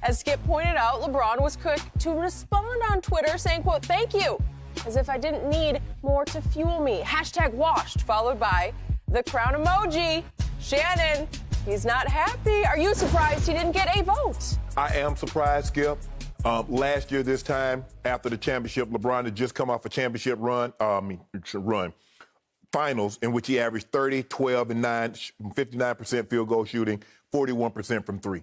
As Skip pointed out, LeBron was quick to respond on Twitter saying, quote, "Thank you," as if I didn't need more to fuel me. #washed, followed by the crown emoji. Shannon, he's not happy. Are you surprised he didn't get a vote? I am surprised, Skip. Last year, this time, after the championship, LeBron had just come off a championship finals in which he averaged 30, 12, and 9, 59% field goal shooting, 41% from three.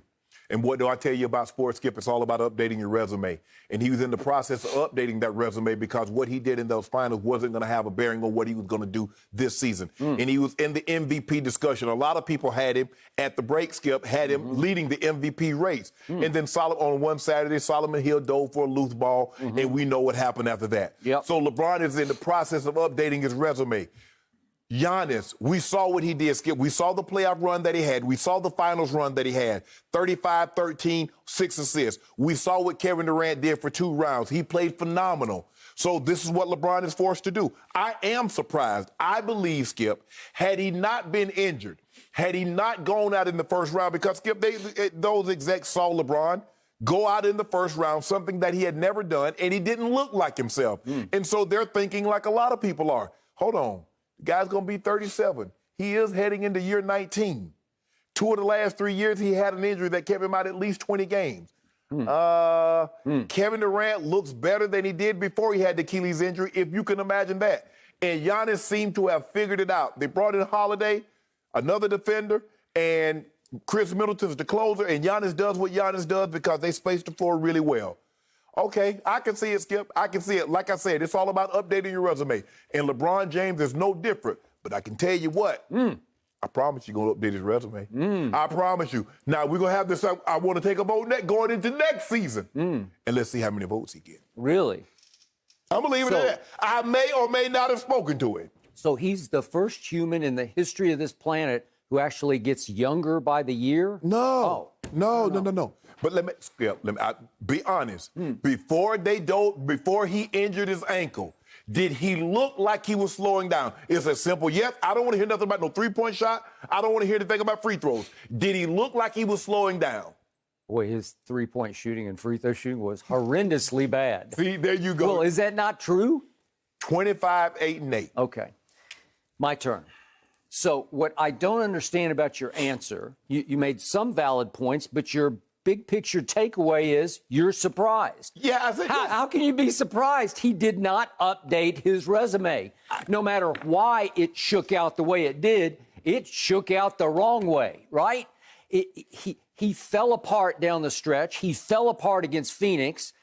And what do I tell you about sports, Skip? It's all about updating your resume. And he was in the process of updating that resume because what he did in those finals wasn't going to have a bearing on what he was going to do this season. And he was in the MVP discussion. A lot of people had him at the break, Skip, had him leading the MVP race. And then on one Saturday, Solomon Hill dove for a loose ball, and we know what happened after that. So LeBron is in the process of updating his resume. Giannis, we saw what he did, Skip. We saw the playoff run that he had. We saw the finals run that he had. 35, 13, 6 assists. We saw what Kevin Durant did for 2 rounds. He played phenomenal. So this is what LeBron is forced to do. I am surprised. I believe, Skip, had he not been injured, had he not gone out in the first round, because, Skip, those execs saw LeBron go out in the first round, something that he had never done, and he didn't look like himself. And so they're thinking like a lot of people are. Hold on. Guy's going to be 37. He is heading into year 19. 2 of the last 3 years, he had an injury that kept him out at least 20 games. Kevin Durant looks better than he did before he had the Achilles injury, if you can imagine that. And Giannis seemed to have figured it out. They brought in Holiday, another defender, and Chris Middleton's the closer, and Giannis does what Giannis does because they space the floor really well. Okay, I can see it, Skip. I can see it. Like I said, it's all about updating your resume. And LeBron James is no different. But I can tell you what, I promise you're going to update his resume. I promise you. Now, we're going to have this, I want to take a vote going into next season. And let's see how many votes he gets. Really? I'm going to leave it at that. I may or may not have spoken to him. So he's the first human in the history of this planet who actually gets younger by the year? No. No. But let me be honest. Before he injured his ankle, did he look like he was slowing down? It's a simple yes. I don't want to hear nothing about no three-point shot. I don't want to hear anything about free throws. Did he look like he was slowing down? Boy, his three-point shooting and free throw shooting was horrendously bad. See, there you go. Well, is that not true? 25, 8, and 8. Okay. My turn. So what I don't understand about your answer, you made some valid points, but your big picture takeaway is you're surprised. Yeah, I think. How can you be surprised? He did not update his resume. No matter why it shook out the way it did, it shook out the wrong way, right? He fell apart down the stretch. He fell apart against Phoenix,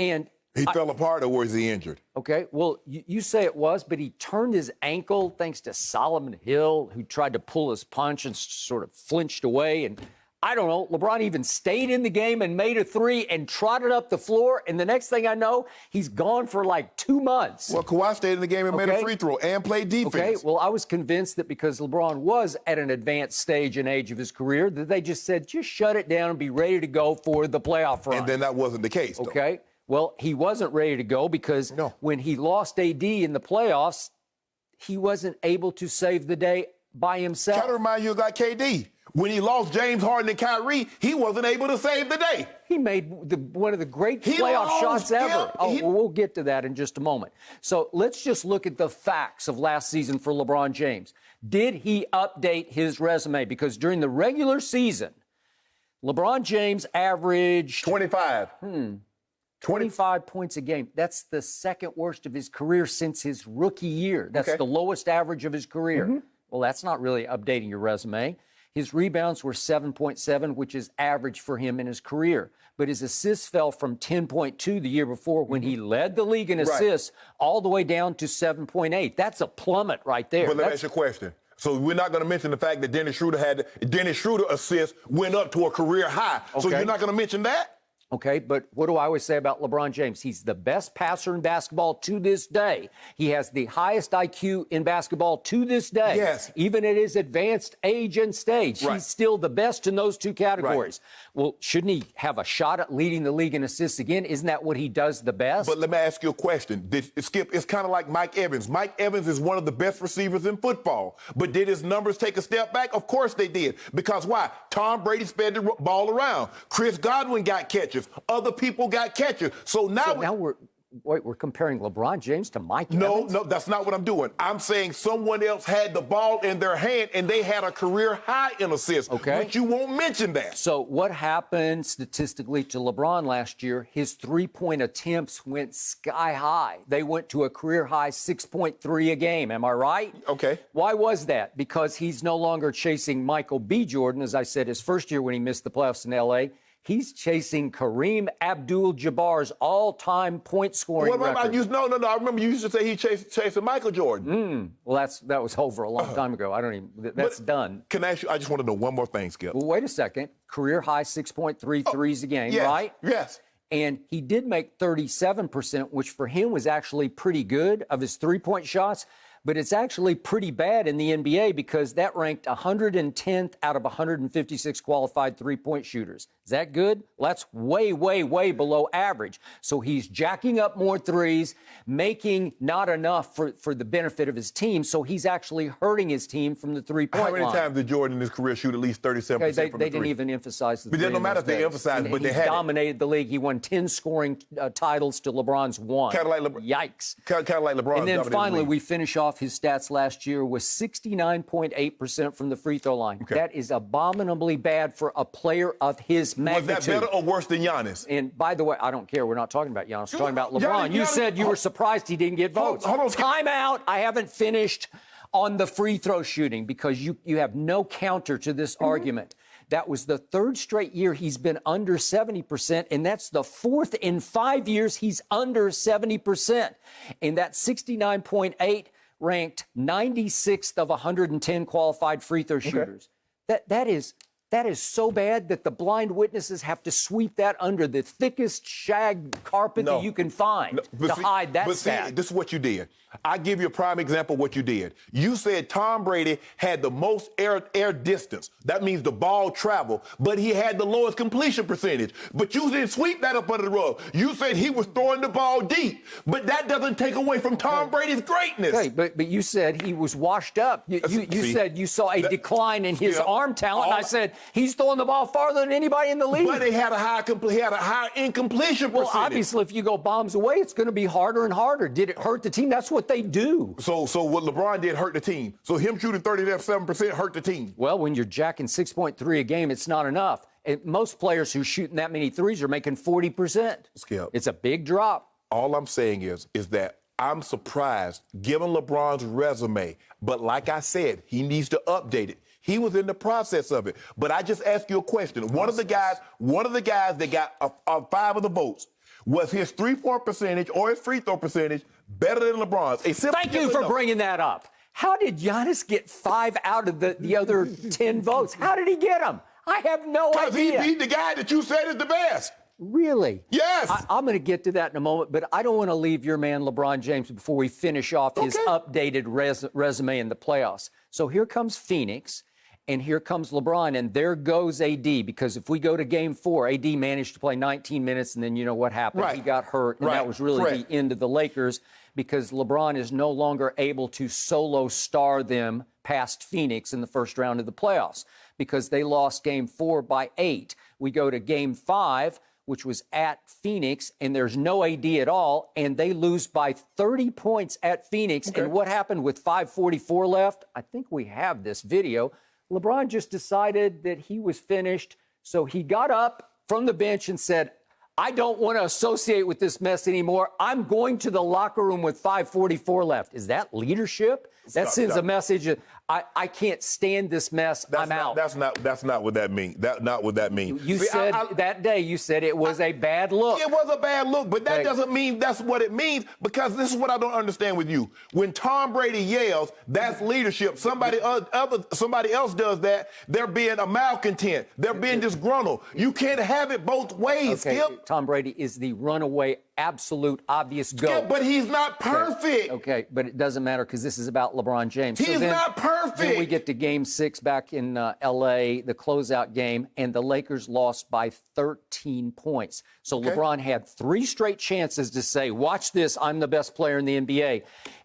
and he fell apart, or was he injured? Okay, well, you say it was, but he turned his ankle thanks to Solomon Hill, who tried to pull his punch and sort of flinched away. And I don't know, LeBron even stayed in the game and made a 3 and trotted up the floor. And the next thing I know, he's gone for like 2 months. Well, Kawhi stayed in the game and made a free throw and played defense. Okay, well, I was convinced that because LeBron was at an advanced stage and age of his career, that they just said, just shut it down and be ready to go for the playoff run. And then that wasn't the case, though. Okay. Well, he wasn't ready to go because when he lost AD in the playoffs, he wasn't able to save the day by himself. Try to remind you about KD. When he lost James Harden and Kyrie, he wasn't able to save the day. He made one of the great playoff shots ever. We'll get to that in just a moment. So let's just look at the facts of last season for LeBron James. Did he update his resume? Because during the regular season, LeBron James averaged 25. 25 points a game. That's the second worst of his career since his rookie year. That's the lowest average of his career. Well, that's not really updating your resume. His rebounds were 7.7, which is average for him in his career. But his assists fell from 10.2 the year before when he led the league in assists all the way down to 7.8. That's a plummet right there. But let me ask you a question. So we're not going to mention the fact that Dennis Schroeder assists went up to a career high. So you're not going to mention that? Okay, but what do I always say about LeBron James? He's the best passer in basketball to this day. He has the highest IQ in basketball to this day. Yes. Even at his advanced age and stage, Right. he's still the best in those two categories. Right. Well, shouldn't he have a shot at leading the league in assists again? Isn't that what he does the best? But let me ask you a question. Skip, it's kind of like Mike Evans. Mike Evans is one of the best receivers in football. But did his numbers take a step back? Of course they did. Because why? Tom Brady sped the ball around. Chris Godwin got catches. Other people got catches. So now we're comparing LeBron James to Mike Evans? No, that's not what I'm doing. I'm saying someone else had the ball in their hand and they had a career high in assists. Okay. But you won't mention that. So what happened statistically to LeBron last year? His three-point attempts went sky high. They went to a career high 6.3 a game. Am I right? Okay. Why was that? Because he's no longer chasing Michael B. Jordan, as I said, his first year when he missed the playoffs in L.A., he's chasing Kareem Abdul-Jabbar's all-time point-scoring record. I remember you used to say he chasing Michael Jordan. Well, that was over a long time ago. That's done. Can I ask you, I just want to know one more thing, Skip. Well, wait a second. Career high 6.3 threes a game, yes, right? Yes. And he did make 37%, which for him was actually pretty good of his three-point shots. But it's actually pretty bad in the NBA because that ranked 110th out of 156 qualified three-point shooters. Is that good? Well, that's way, way, way below average. So he's jacking up more threes, making not enough for the benefit of his team. So he's actually hurting his team from the three-point line. How many times did Jordan in his career shoot at least 37% from the three? They didn't even emphasize the three. But it doesn't matter if they emphasized, but they had dominated the league. He won 10 scoring titles to LeBron's 1. Kind of like LeBron. Yikes. Kind of like LeBron. And then finally, we finish off his stats last year was 69.8% from the free throw line. Okay. That is abominably bad for a player of his magnitude. Was that better or worse than Giannis? And by the way, I don't care. We're not talking about Giannis. We're talking about LeBron. You said you were surprised he didn't get votes. Hold on. Time out. I haven't finished on the free throw shooting because you have no counter to this argument. That was the third straight year he's been under 70%, and that's the fourth in 5 years he's under 70%. And that 69.8 ranked 96th of 110 qualified free throw shooters. That is so bad that the blind witnesses have to sweep that under the thickest shag carpet that you can find to hide that stat. This is what you did. I give you a prime example of what you did. You said Tom Brady had the most air distance. That means the ball travel, but he had the lowest completion percentage. But you didn't sweep that up under the rug. You said he was throwing the ball deep, but that doesn't take away from Tom Brady's greatness. Okay, but you said he was washed up. You said you saw a decline in his arm talent. And I said he's throwing the ball farther than anybody in the league. But he had a high incompletion percentage. Well, obviously, if you go bombs away, it's going to be harder and harder. Did it hurt the team? That's what they do. So what LeBron did hurt the team. So him shooting 37% hurt the team. Well, when you're jacking 6.3 a game, it's not enough. And most players who are shooting that many threes are making 40%. Skip. It's a big drop. All I'm saying is that I'm surprised, given LeBron's resume. But like I said, he needs to update it. He was in the process of it. But I just asked you a question. One of the guys that got 5 of the votes, was his three-point percentage or his free throw percentage better than LeBron's? Thank you for bringing that up. How did Giannis get 5 out of the other 10 votes? How did he get them? I have no idea. Because he beat the guy that you said is the best. Really? Yes. I'm going to get to that in a moment, but I don't want to leave your man LeBron James before we finish off his updated resume in the playoffs. So here comes Phoenix. And here comes LeBron, and there goes AD, because if we go to Game 4, AD managed to play 19 minutes, and then you know what happened. Right. He got hurt, and that was really the end of the Lakers, because LeBron is no longer able to solo star them past Phoenix in the first round of the playoffs, because they lost Game 4 by 8. We go to Game 5, which was at Phoenix, and there's no AD at all, and they lose by 30 points at Phoenix. And what happened with 5:44 left? I think we have this video. LeBron just decided that he was finished, so he got up from the bench and said, I don't want to associate with this mess anymore. I'm going to the locker room with 5:44 left. Is that leadership? That sends a message. I can't stand this mess. I'm out. That's not what that means. That's not what that means. You said that day, you said it was a bad look. It was a bad look, but that doesn't mean that's what it means, because this is what I don't understand with you. When Tom Brady yells, that's leadership. Somebody else does that, they're being a malcontent. They're being disgruntled. You can't have it both ways, Okay, Skip. Tom Brady is the runaway, absolute, obvious GOAT. Skip, but he's not perfect. Okay, but it doesn't matter because this is about LeBron James. He's not perfect. Then we get to Game 6 back in L.A., the closeout game, and the Lakers lost by 13 points. So LeBron had 3 straight chances to say, watch this, I'm the best player in the NBA.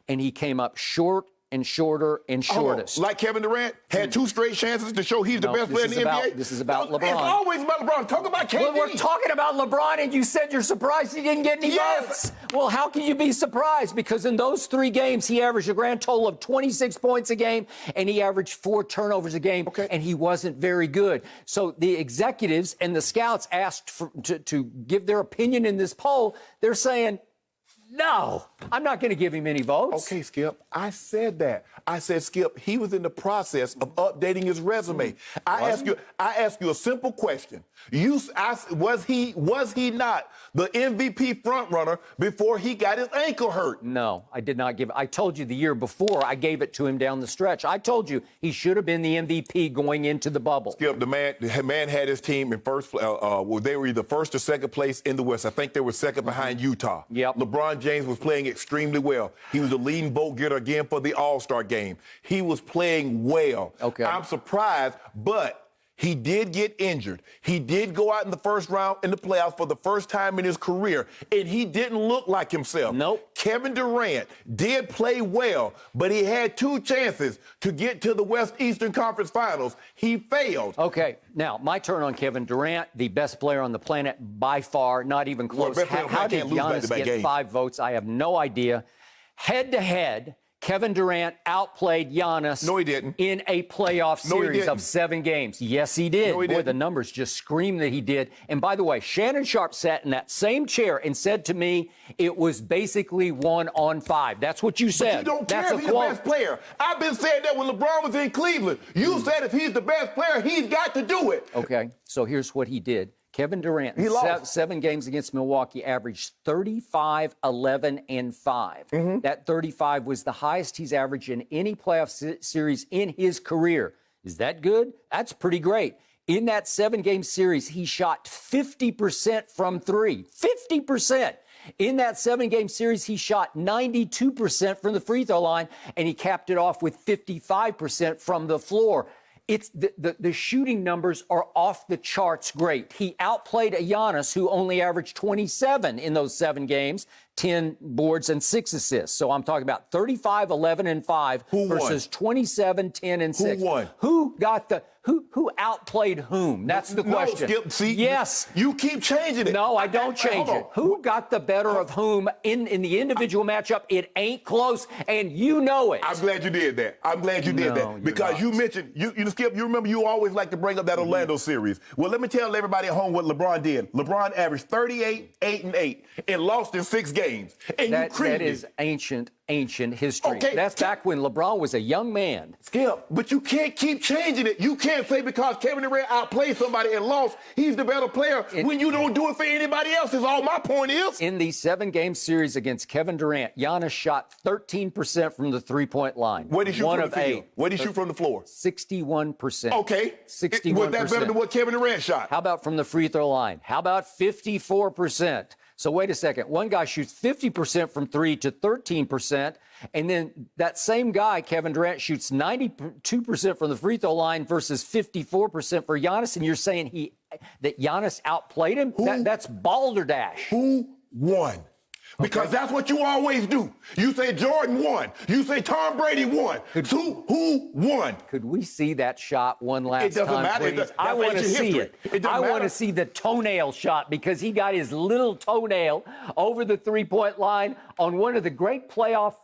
And he came up short and shorter and shortest. Like Kevin Durant had 2 straight chances to show he's the best player in the NBA. This is about LeBron. It's always about LeBron. Talk about KD. Well, we're talking about LeBron, and you said you're surprised he didn't get any votes. Well, how can you be surprised? Because in those 3 games, he averaged a grand total of 26 points a game, and he averaged 4 turnovers a game, and he wasn't very good. So the executives and the scouts asked to give their opinion in this poll. They're saying, no, I'm not going to give him any votes. Okay, Skip, I said that. I said, Skip, he was in the process of updating his resume. I ask you a simple question. Was he not the MVP frontrunner before he got his ankle hurt? No, I did not give it. I told you the year before I gave it to him down the stretch. I told you he should have been the MVP going into the bubble. Skip, the man had his team in first place. They were either first or second place in the West. I think they were second behind Utah. Yep. LeBron James was playing extremely well. He was the leading vote getter again for the All-Star game. He was playing well. Okay. I'm surprised, but he did get injured. He did go out in the first round in the playoffs for the first time in his career, and he didn't look like himself. Nope. Kevin Durant did play well, but he had 2 chances to get to the West Eastern Conference Finals. He failed. Okay, now my turn on Kevin Durant, the best player on the planet by far, not even close. How did Giannis get 5 votes? I have no idea. Head-to-head, Kevin Durant outplayed Giannis. No, he didn't. In a playoff series of 7 games. Yes, he did. No, he didn't. Boy, the numbers just scream that he did. And by the way, Shannon Sharpe sat in that same chair and said to me, it was basically 1 on 5. That's what you said. But you don't care That's if he's the best player. I've been saying that when LeBron was in Cleveland. You said if he's the best player, he's got to do it. Okay, so here's what he did. Kevin Durant, he lost 7 games against Milwaukee, averaged 35, 11, and 5. That 35 was the highest he's averaged in any playoff series in his career. Is that good? That's pretty great. In that 7-game series, he shot 50% from 3. 50%. In that 7-game series, he shot 92% from the free throw line, and he capped it off with 55% from the floor. It's the shooting numbers are off the charts great. He outplayed a Giannis who only averaged 27 in those 7 games, 10 boards and 6 assists. So I'm talking about 35, 11, and 5 versus 27, 10, and 6. Who won? Who outplayed whom? That's the question. No, Skip, see, yes. You keep changing it. No, I don't change it. Who got the better of whom in the individual matchup? It ain't close, and you know it. I'm glad you did that. I'm glad you did that. Because you mentioned, Skip, you remember you always like to bring up that Orlando series. Well, let me tell everybody at home what LeBron did. LeBron averaged 38, 8, and 8, and lost in 6 games. And that is ancient history. Okay. That's back when LeBron was a young man. Skip, but you can't keep changing it. You can't say because Kevin Durant outplayed somebody and lost, he's the better player when you don't do it for anybody else, is all my point is. In the 7-game series against Kevin Durant, Giannis shot 13% from the three-point line. Where did he shoot from the field? Where did he shoot from the floor? 61%. Okay. 61%. Was that better than what Kevin Durant shot? How about from the free throw line? How about 54%? So wait a second. One guy shoots 50% from 3 to 13%. And then that same guy, Kevin Durant, shoots 92% from the free throw line versus 54% for Giannis. And you're saying that Giannis outplayed him? That's balderdash. Who won? Because that's what you always do. You say Jordan won. You say Tom Brady won. Who won? Could we see that shot one last time? It doesn't matter. Please? I want to see it. I want to see the toenail shot because he got his little toenail over the three-point line on one of the great playoff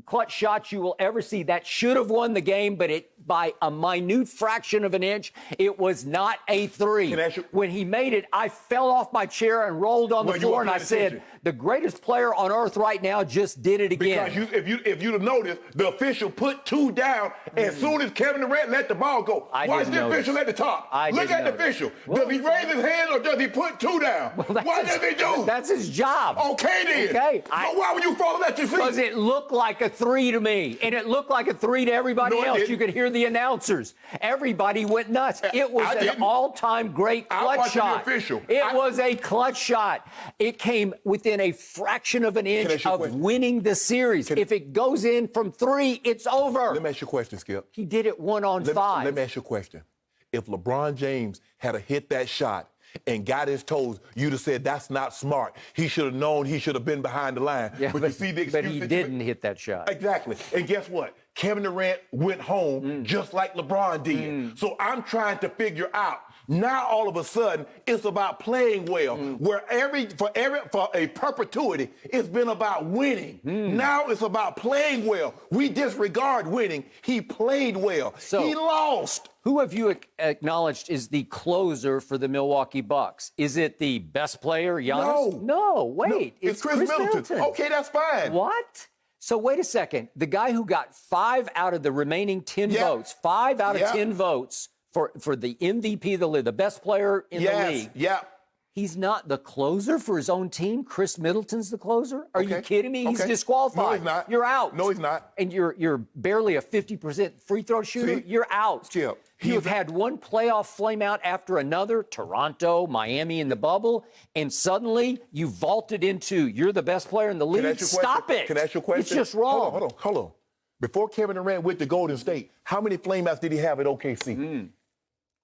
clutch shots you will ever see. That should have won the game, but it by a minute fraction of an inch. It was not a three. When he made it, I fell off my chair and rolled on the floor, and I said, the greatest player on earth right now just did it again. Because if you'd have noticed, the official put 2 down as soon as Kevin Durant let the ball go. Watch the official at the top. Look at the official. Does he raise his hand or does he put 2 down? What does he do? That's his job. Okay, then. Okay. So why would you fall at your feet? Because it looked like a 3 to me, and it looked like a 3 to everybody else. You could hear the announcers. Everybody went nuts. It was an all-time great clutch shot. It was a clutch shot. It came within a fraction of an inch of winning the series. If it goes in from 3, it's over. Let me ask you a question, Skip. He did it 1-on-5. Let me ask you a question. If LeBron James had hit that shot and got his toes, you'd have said that's not smart. He should have known. He should have been behind the line. Yeah, but you see the excuse. But he didn't hit that shot. Exactly. And guess what? Kevin Durant went home just like LeBron did. So I'm trying to figure out. Now all of a sudden it's about playing well. Where for a perpetuity it's been about winning. Now it's about playing well. We disregard winning. He played well. So he lost. Who have you acknowledged is the closer for the Milwaukee Bucks? Is it the best player, Giannis? No, wait. No, it's Chris Middleton. Okay, that's fine. What? So wait a second. The guy who got 5 out of the remaining 10 votes, 5 out of 10 votes for the MVP, the best player in the league. He's not the closer for his own team. Chris Middleton's the closer. Are you kidding me? He's disqualified. No, he's not. You're out. No, he's not. And you're barely a 50% free throw shooter. You're out. Skip. You've had one playoff flame out after another, Toronto, Miami in the bubble, and suddenly you vaulted into you're the best player in the league. Stop it. Can I ask you a question? It's just wrong. Hold on. Before Kevin Durant went to Golden State, how many flameouts did he have at OKC?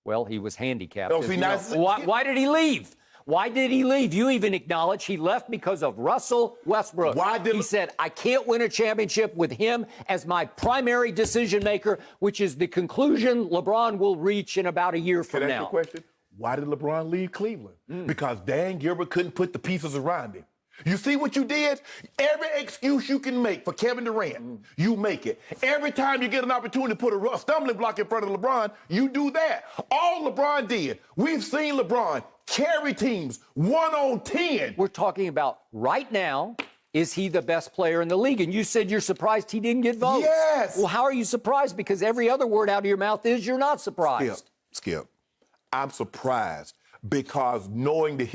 Well, he was handicapped. Why did he leave? Why did he leave? You even acknowledge he left because of Russell Westbrook. He said, I can't win a championship with him as my primary decision maker, which is the conclusion LeBron will reach in about a year from now. Can I ask you a question? Why did LeBron leave Cleveland? Because Dan Gilbert couldn't put the pieces around him. You see what you did? Every excuse you can make for Kevin Durant, you make it. Every time you get an opportunity to put a stumbling block in front of LeBron, you do that. All LeBron did, we've seen LeBron carry teams 1-on-10. We're talking about right now, is he the best player in the league? And you said you're surprised he didn't get votes. Yes. Well, how are you surprised? Because every other word out of your mouth is you're not surprised. Skip. I'm surprised because knowing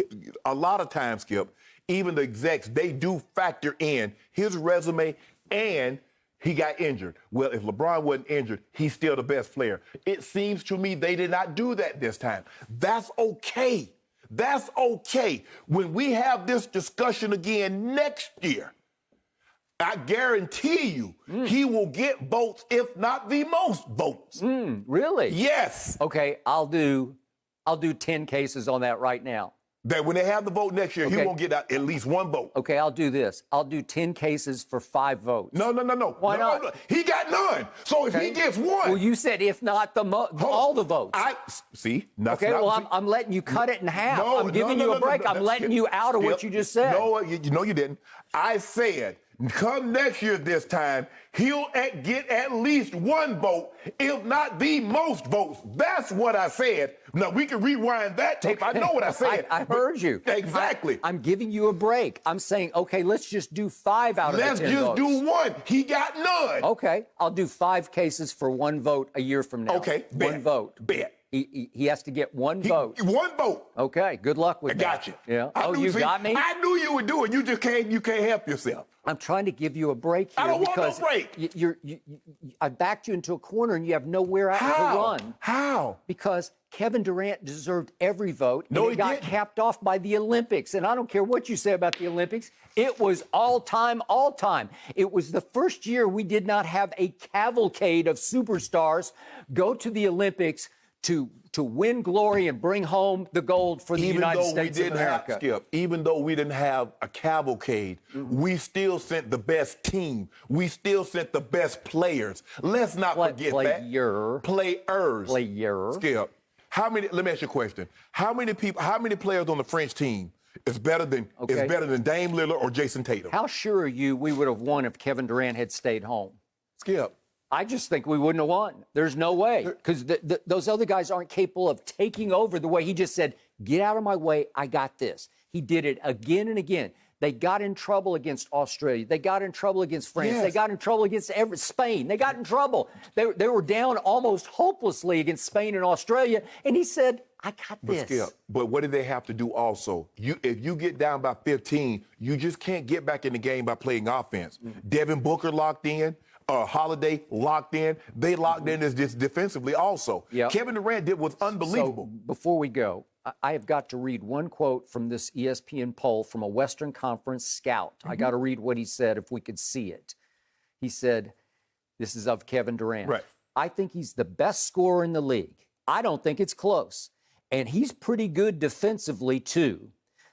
a lot of times, Skip, even the execs, they do factor in his resume and he got injured. Well, if LeBron wasn't injured, he's still the best player. It seems to me they did not do that this time. That's okay. That's okay. When we have this discussion again next year, I guarantee you he will get votes, if not the most votes. Really? Yes. Okay, I'll do 10 cases on that right now. That when they have the vote next year, he won't get at least 1 vote. Okay, I'll do this. I'll do 10 cases for 5 votes. No. Why not? No. He got none. So if he gets 1. Well, you said if not all the votes. I'm letting you cut it in half. I'm giving you a break. I'm letting you out of what you just said. No, you didn't. I said, come next year this time, he'll get at least 1 vote, if not the most votes. That's what I said. Now, we can rewind that tape. I know what I said. I heard you. Exactly. I'm giving you a break. I'm saying, okay, let's just do 5 out of the 10 votes. Let's just do 1. He got none. Okay. I'll do 5 cases for 1 vote a year from now. Okay. 1 vote. Bet. He has to get 1 vote. 1 vote. Okay. Good luck with that. I got you. Yeah. You got me? I knew you would do it. You just can't help yourself. I'm trying to give you a break here. I don't want no break. I backed you into a corner and you have nowhere out to run. How? Because Kevin Durant deserved every vote. No, and he got capped off by the Olympics. And I don't care what you say about the Olympics. It was all time. It was the first year we did not have a cavalcade of superstars go to the Olympics to win glory and bring home the gold for the United States of America. Even though we didn't have a cavalcade, we still sent the best team. We still sent the best players. Let's not forget that. Players. Skip. Let me ask you a question. How many players on the French team is better than Dame Lillard or Jason Tatum? How sure are you we would have won if Kevin Durant had stayed home? Skip. I just think we wouldn't have won. There's no way, because those other guys aren't capable of taking over the way he just said, get out of my way, I got this. He did it again and again. They got in trouble against Australia. They got in trouble against France. Yes. They got in trouble against Spain. They got in trouble. They were down almost hopelessly against Spain and Australia, and he said, I got this. Skip, but what did they have to do also? If you get down by 15, you just can't get back in the game by playing offense. Devin Booker locked in. Holiday locked in. They locked in as just defensively also. Yep. Kevin Durant did was unbelievable. So before we go, I have got to read one quote from this ESPN poll from a Western Conference scout. I got to read what he said if we could see it. He said, this is of Kevin Durant. Right. I think he's the best scorer in the league. I don't think it's close. And he's pretty good defensively, too.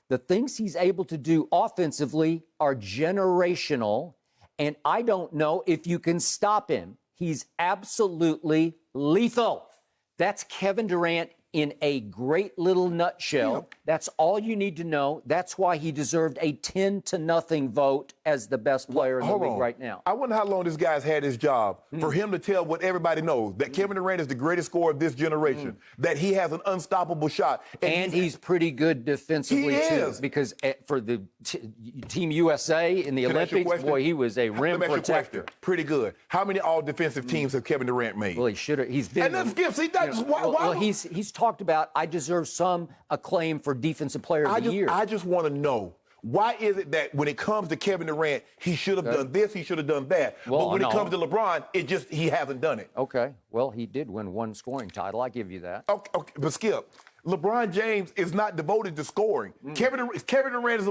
The things he's able to do offensively are generational. And I don't know if you can stop him. He's absolutely lethal. That's Kevin Durant in a great little nutshell. Yep. That's all you need to know. That's why he deserved a 10-0 vote as the best player in the league right now. I wonder how long this guy's had his job for him to tell what everybody knows, that Kevin Durant is the greatest scorer of this generation, that he has an unstoppable shot. And he's pretty good defensively, too. Because for the Team USA in the Olympics, boy, he was a rim protector. Pretty good. How many all-defensive teams have Kevin Durant made? Well, he should have. He's been. And that's Skip. See, that's why. He's talked about, I deserve some acclaim for Defensive Player of the Year. I just want to know, why is it that when it comes to Kevin Durant, he should have done this, he should have done that. Well, but when it comes to LeBron, he hasn't done it. Okay. Well, he did win one scoring title. I give you that. Okay, but Skip, LeBron James is not devoted to scoring. Kevin Durant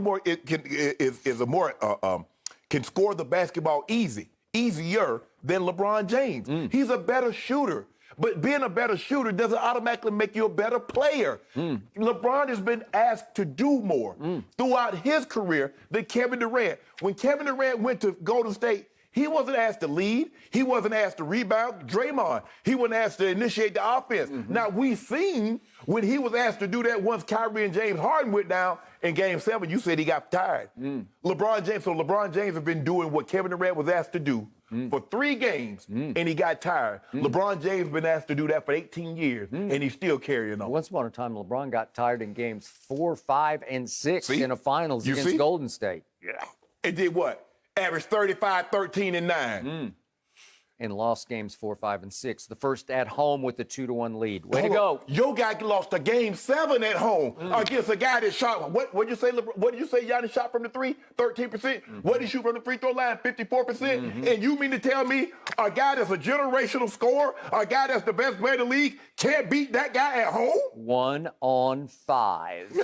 can score the basketball easier than LeBron James. He's a better shooter. But being a better shooter doesn't automatically make you a better player. LeBron has been asked to do more throughout his career than Kevin Durant. When Kevin Durant went to Golden State, he wasn't asked to lead. He wasn't asked to rebound. Draymond, he wasn't asked to initiate the offense. Now, we've seen when he was asked to do that once Kyrie and James Harden went down in Game 7, you said he got tired. LeBron James has been doing what Kevin Durant was asked to do for 3 games, and he got tired. LeBron James has been asked to do that for 18 years, and he's still carrying on. Once upon a time, LeBron got tired in games 4, 5, and 6 in a finals against Golden State. Yeah. And did what? Averaged 35, 13, and 9. And lost games 4, 5, and 6. The first at home with the 2-1 lead. Way to go. Your guy lost a game 7 at home against a guy that shot, what did you say, Giannis shot from the 3? 13%. What did he shoot from the free throw line? 54%. And you mean to tell me a guy that's a generational scorer, a guy that's the best player in the league, can't beat that guy at home? 1 on 5.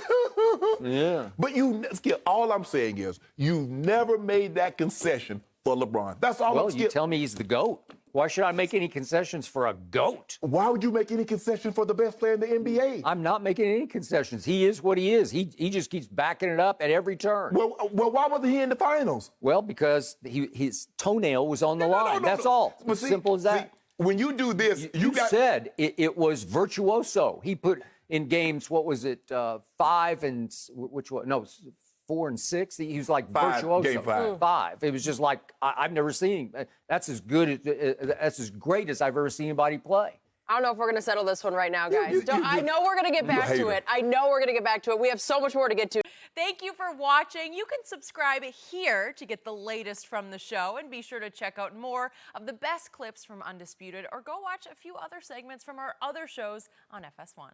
Yeah. But Skip, all I'm saying is you've never made that concession for LeBron. That's all Well, you tell me he's the GOAT. Why should I make any concessions for a GOAT? Why would you make any concession for the best player in the NBA? I'm not making any concessions. He is what he is. He just keeps backing it up at every turn. Well, why wasn't he in the finals? Well, because his toenail was on the line. That's all. As simple as that. When you do this, you said it was virtuoso. He put in games, what was it, 5 and which one? No, 4 and 6. He was like virtuoso. Game 5. 5. It was just like I've never seen. That's as good. That's as great as I've ever seen anybody play. I don't know if we're going to settle this one right now, guys. I know we're going to get back to it. I know we're going to get back to it. We have so much more to get to. Thank you for watching. You can subscribe here to get the latest from the show, and be sure to check out more of the best clips from Undisputed, or go watch a few other segments from our other shows on FS1.